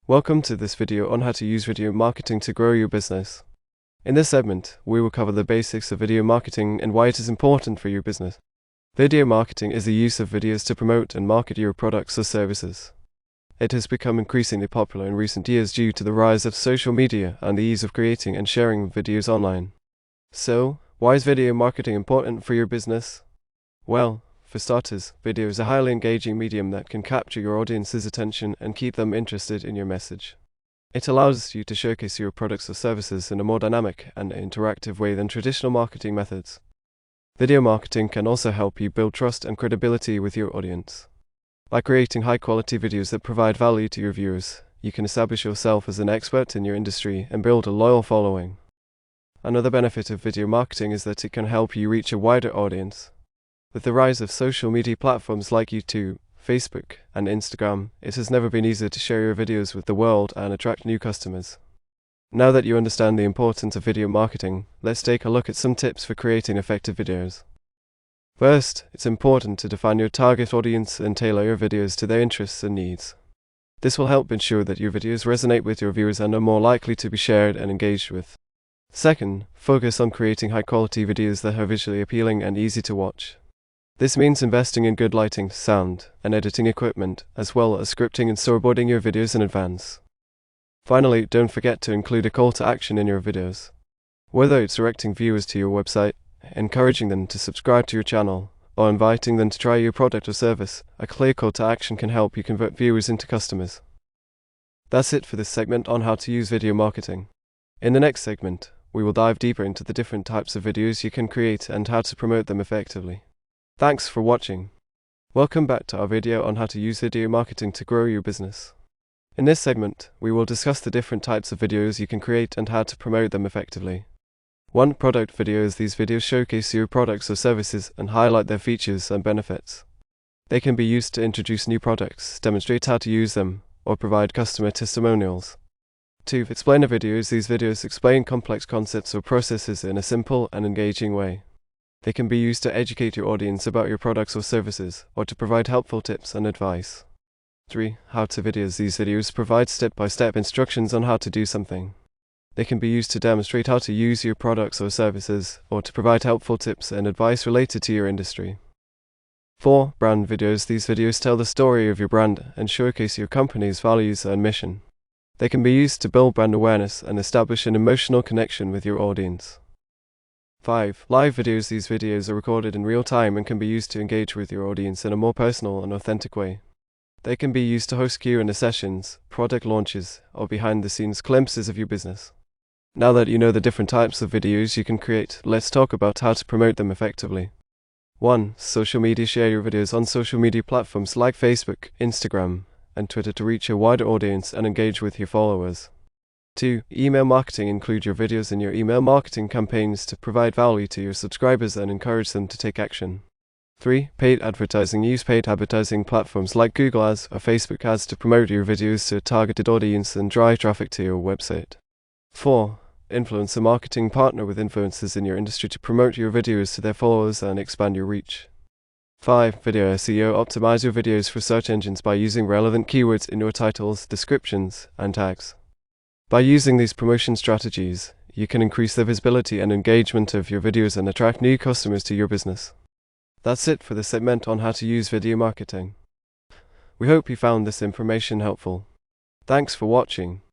Welcome to this video on how to use video marketing to grow your business. In this segment, we will cover the basics of video marketing and why it is important for your business. Video marketing is the use of videos to promote and market your products or services. It has become increasingly popular in recent years due to the rise of social media and the ease of creating and sharing videos online. So, why is video marketing important for your business? Well, for starters, video is a highly engaging medium that can capture your audience's attention and keep them interested in your message. It allows you to showcase your products or services in a more dynamic and interactive way than traditional marketing methods. Video marketing can also help you build trust and credibility with your audience. By creating high-quality videos that provide value to your viewers, you can establish yourself as an expert in your industry and build a loyal following. Another benefit of video marketing is that it can help you reach a wider audience. With the rise of social media platforms like YouTube, Facebook, and Instagram, it has never been easier to share your videos with the world and attract new customers. Now that you understand the importance of video marketing, let's take a look at some tips for creating effective videos. First, it's important to define your target audience and tailor your videos to their interests and needs. This will help ensure that your videos resonate with your viewers and are more likely to be shared and engaged with. Second, focus on creating high-quality videos that are visually appealing and easy to watch. This means investing in good lighting, sound, and editing equipment, as well as scripting and storyboarding your videos in advance. Finally, don't forget to include a call to action in your videos. Whether it's directing viewers to your website, encouraging them to subscribe to your channel, or inviting them to try your product or service, a clear call to action can help you convert viewers into customers. That's it for this segment on how to use video marketing. In the next segment, we will dive deeper into the different types of videos you can create and how to promote them effectively. Thanks for watching. Welcome back to our video on how to use video marketing to grow your business. In this segment, we will discuss the different types of videos you can create and how to promote them effectively. 1. Product videos. These videos showcase your products or services and highlight their features and benefits. They can be used to introduce new products, demonstrate how to use them, or provide customer testimonials. 2. Explainer videos. These videos explain complex concepts or processes in a simple and engaging way. They can be used to educate your audience about your products or services, or to provide helpful tips and advice. 3. How-to videos. These videos provide step-by-step instructions on how to do something. They can be used to demonstrate how to use your products or services, or to provide helpful tips and advice related to your industry. 4. Brand videos. These videos tell the story of your brand and showcase your company's values and mission. They can be used to build brand awareness and establish an emotional connection with your audience. 5. Live videos. These videos are recorded in real time and can be used to engage with your audience in a more personal and authentic way. They can be used to host Q&A sessions, product launches, or behind-the-scenes glimpses of your business. Now that you know the different types of videos you can create, let's talk about how to promote them effectively. 1. Social media. Share your videos on social media platforms like Facebook, Instagram, and Twitter to reach a wider audience and engage with your followers. 2. Email marketing. Include your videos in your email marketing campaigns to provide value to your subscribers and encourage them to take action. 3. Paid advertising. Use paid advertising platforms like Google Ads or Facebook Ads to promote your videos to a targeted audience and drive traffic to your website. 4. Influencer marketing. Partner with influencers in your industry to promote your videos to their followers and expand your reach. 5. Video SEO. Optimize your videos for search engines by using relevant keywords in your titles, descriptions, and tags. By using these promotion strategies, you can increase the visibility and engagement of your videos and attract new customers to your business. That's it for this segment on how to use video marketing. We hope you found this information helpful. Thanks for watching.